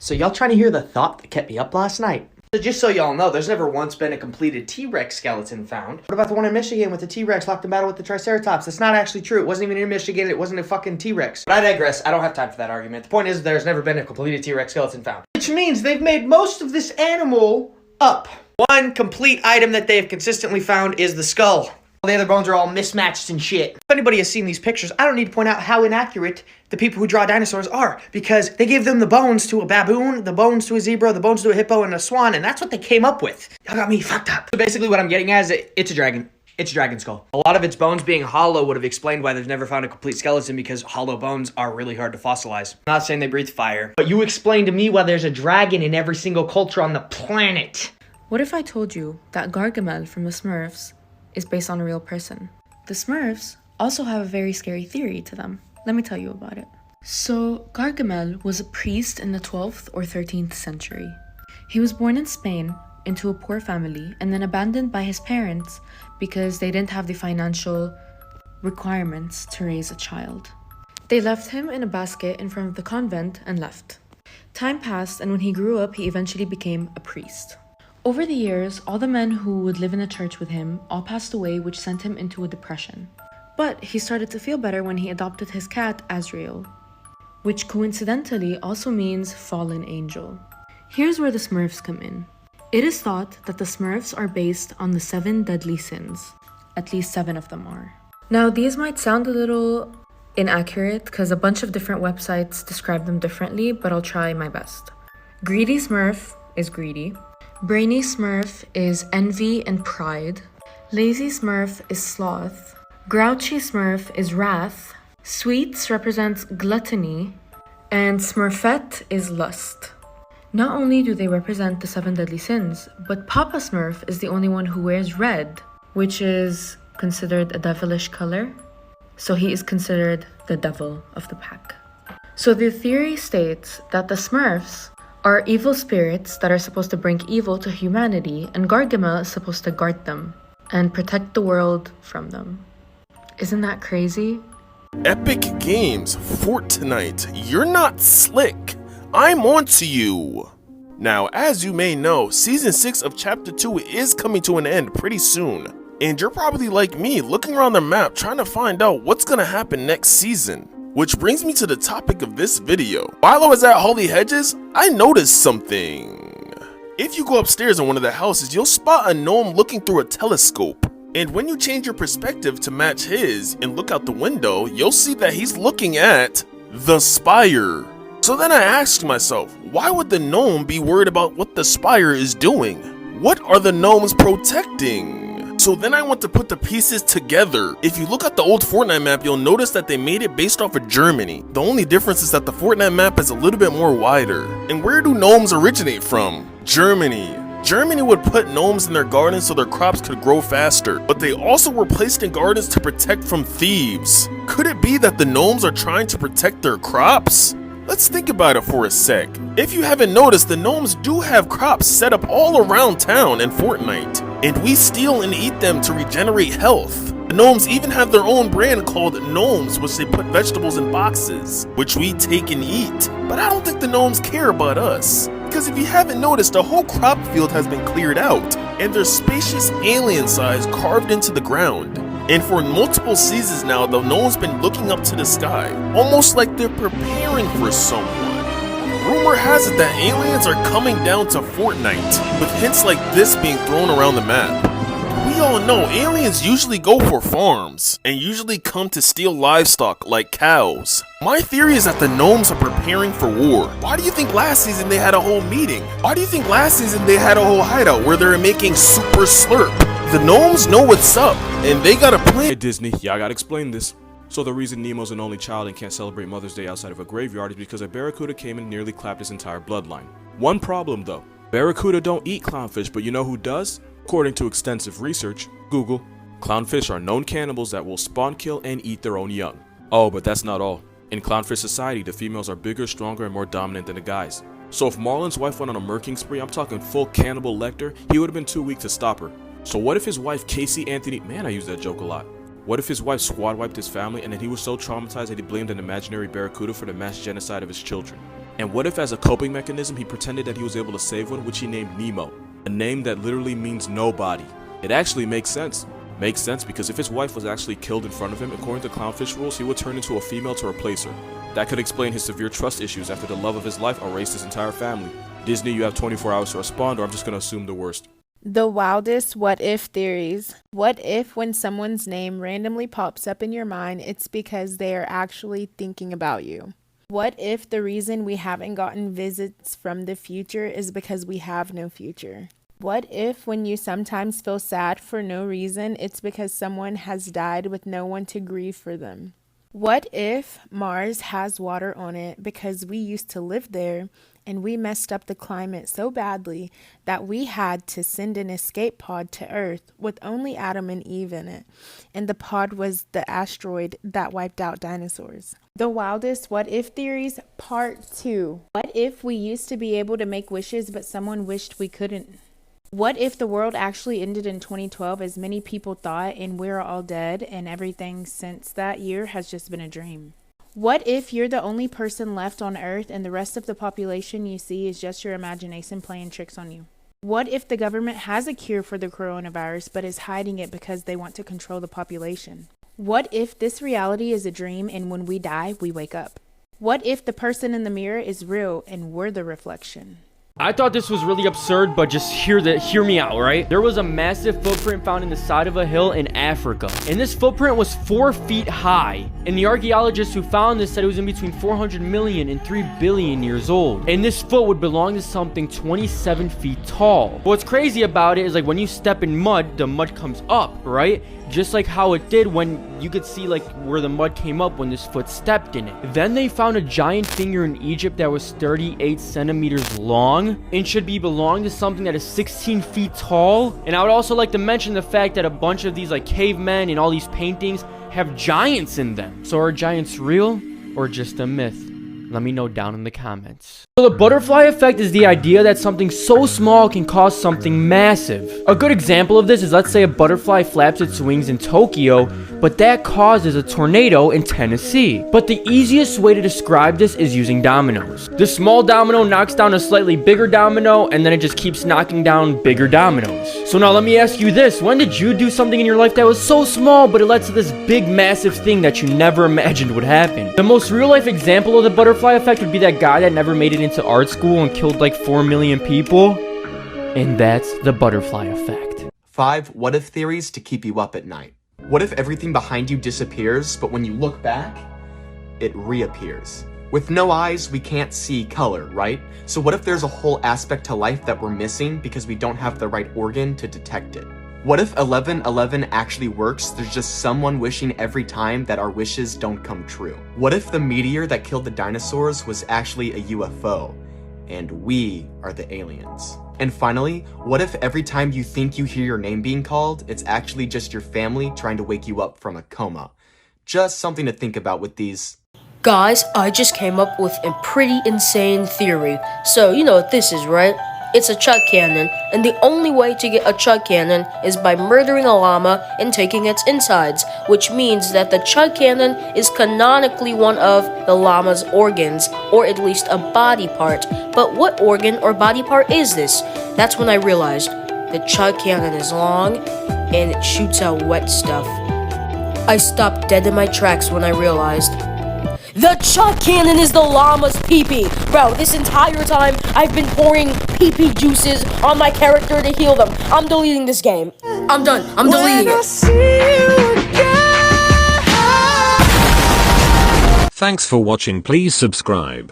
So y'all trying to hear the thought that kept me up last night? So just so y'all know, there's never once been a completed T-Rex skeleton found. What about the one in Michigan with the T-Rex locked in battle with the Triceratops? That's not actually true. It wasn't even in Michigan. It wasn't a fucking T-Rex. But I digress. I don't have time for that argument. The point is there's never been a completed T-Rex skeleton found. Which means they've made most of this animal up. One complete item that they have consistently found is the skull. The other bones are all mismatched and shit. If anybody has seen these pictures, I don't need to point out how inaccurate the people who draw dinosaurs are, because they gave them the bones to a baboon, the bones to a zebra, the bones to a hippo, and a swan, and that's what they came up with. Y'all got me fucked up. So basically what I'm getting at is it's a dragon. It's a dragon skull. A lot of its bones being hollow would have explained why they've never found a complete skeleton, because hollow bones are really hard to fossilize. I'm not saying they breathe fire, but you explain to me why there's a dragon in every single culture on the planet. What if I told you that Gargamel from the Smurfs is based on a real person? The Smurfs also have a very scary theory to them. Let me tell you about it. So, Gargamel was a priest in the 12th or 13th century. He was born in Spain into a poor family and then abandoned by his parents because they didn't have the financial requirements to raise a child. They left him in a basket in front of the convent and left. Time passed, and when he grew up, he eventually became a priest. Over the years, all the men who would live in the church with him all passed away, which sent him into a depression. But he started to feel better when he adopted his cat, Azrael, which coincidentally also means fallen angel. Here's where the Smurfs come in. It is thought that the Smurfs are based on the 7 deadly sins. At least 7 of them are. Now, these might sound a little inaccurate because a bunch of different websites describe them differently, but I'll try my best. Greedy Smurf is greedy. Brainy Smurf is envy and pride. Lazy Smurf is sloth. Grouchy Smurf is wrath. Sweets represents gluttony. And Smurfette is lust. Not only do they represent the 7 deadly sins, but Papa Smurf is the only one who wears red, which is considered a devilish color. So he is considered the devil of the pack. So the theory states that the Smurfs are evil spirits that are supposed to bring evil to humanity, and Gargamel is supposed to guard them and protect the world from them. Isn't that crazy? Epic Games, Fortnite, you're not slick. I'm on to you. Now, as you may know, Season 6 of Chapter 2 is coming to an end pretty soon. And you're probably like me, looking around the map trying to find out what's gonna happen next season. Which brings me to the topic of this video. While I was at Holly Hedges, I noticed something. If you go upstairs in one of the houses, you'll spot a gnome looking through a telescope. And when you change your perspective to match his and look out the window, you'll see that he's looking at the spire. So then I asked myself, why would the gnome be worried about what the spire is doing? What are the gnomes protecting? So then I went to put the pieces together. If you look at the old Fortnite map, you'll notice that they made it based off of Germany. The only difference is that the Fortnite map is a little bit more wider. And where do gnomes originate from? Germany. Germany would put gnomes in their gardens so their crops could grow faster, but they also were placed in gardens to protect from thieves. Could it be that the gnomes are trying to protect their crops? Let's think about it for a sec. If you haven't noticed, the gnomes do have crops set up all around town in Fortnite, and we steal and eat them to regenerate health. The gnomes even have their own brand called Gnomes, which they put vegetables in boxes, which we take and eat. But I don't think the gnomes care about us. Because if you haven't noticed, the whole crop field has been cleared out, and there's spacious alien size carved into the ground. And for multiple seasons now, the gnome's been looking up to the sky, almost like they're preparing for someone. Rumor has it that aliens are coming down to Fortnite, with hints like this being thrown around the map. We all know aliens usually go for farms, and usually come to steal livestock like cows. My theory is that the gnomes are preparing for war. Why do you think last season they had a whole meeting? Why do you think last season they had a whole hideout where they were making super slurp? The gnomes know what's up, and they got a plan. Hey Disney, y'all gotta explain this. So the reason Nemo's an only child and can't celebrate Mother's Day outside of a graveyard is because a barracuda came and nearly clapped his entire bloodline. One problem though, barracuda don't eat clownfish, but you know who does? According to extensive research, Google, clownfish are known cannibals that will spawn kill and eat their own young. Oh, but that's not all. In clownfish society, the females are bigger, stronger, and more dominant than the guys. So if Marlin's wife went on a murking spree, I'm talking full cannibal Lecter, he would have been too weak to stop her. So what if his wife Casey Anthony, man I use that joke a lot. What if his wife squad wiped his family and then he was so traumatized that he blamed an imaginary barracuda for the mass genocide of his children? And what if as a coping mechanism he pretended that he was able to save one, which he named Nemo, a name that literally means nobody? It actually makes sense. Makes sense because if his wife was actually killed in front of him, according to clownfish rules, he would turn into a female to replace her. That could explain his severe trust issues after the love of his life erased his entire family. Disney, you have 24 hours to respond, or I'm just gonna assume the worst. The wildest what-if theories. What if when someone's name randomly pops up in your mind, it's because they are actually thinking about you? What if the reason we haven't gotten visits from the future is because we have no future? What if when you sometimes feel sad for no reason, it's because someone has died with no one to grieve for them? What if Mars has water on it because we used to live there and we messed up the climate so badly that we had to send an escape pod to Earth with only Adam and Eve in it, and the pod was the asteroid that wiped out dinosaurs? The wildest what if theories, part 2. What if we used to be able to make wishes but someone wished we couldn't? What if the world actually ended in 2012 as many people thought and we're all dead and everything since that year has just been a dream? What if you're the only person left on Earth and the rest of the population you see is just your imagination playing tricks on you? What if the government has a cure for the coronavirus but is hiding it because they want to control the population? What if this reality is a dream and when we die, we wake up? What if the person in the mirror is real and we're the reflection? I thought this was really absurd, but just hear me out, right? There was a massive footprint found in the side of a hill in Africa, and this footprint was 4 feet high. And the archaeologists who found this said it was in between 400 million and 3 billion years old. And this foot would belong to something 27 feet tall. But what's crazy about it is like when you step in mud, the mud comes up, right? Just like how it did when you could see like where the mud came up when this foot stepped in it. Then they found a giant finger in Egypt that was 38 centimeters long and should belong to something that is 16 feet tall. And I would also like to mention the fact that a bunch of these like cavemen and all these paintings have giants in them. So are giants real or just a myth? Let me know down in the comments. So the butterfly effect is the idea that something so small can cause something massive. A good example of this is, let's say a butterfly flaps its wings in Tokyo, but that causes a tornado in Tennessee. But the easiest way to describe this is using dominoes. The small domino knocks down a slightly bigger domino, and then it just keeps knocking down bigger dominoes. So now let me ask you this. When did you do something in your life that was so small, but it led to this big massive thing that you never imagined would happen? The most real life example of the butterfly effect would be that guy that never made it into art school and killed like 4 million people. And that's the butterfly effect. 5 what-if theories to keep you up at night. What if everything behind you disappears, but when you look back, it reappears? With no eyes, we can't see color, right? So what if there's a whole aspect to life that we're missing because we don't have the right organ to detect it? What if 1111 actually works? There's just someone wishing every time that our wishes don't come true. What if the meteor that killed the dinosaurs was actually a UFO, and we are the aliens? And finally, what if every time you think you hear your name being called, it's actually just your family trying to wake you up from a coma? Just something to think about with these. Guys, I just came up with a pretty insane theory. So, you know what this is, right? It's a chug cannon, and the only way to get a chug cannon is by murdering a llama and taking its insides, which means that the chug cannon is canonically one of the llama's organs, or at least a body part. But what organ or body part is this? That's when I realized the chug cannon is long, and it shoots out wet stuff. I stopped dead in my tracks when I realized the chug cannon is the llama's pee-pee. Bro, this entire time, I've been pouring pee-pee juices on my character to heal them. I'm deleting this game. I'm done. I'm deleting it. Thanks for watching. Please subscribe.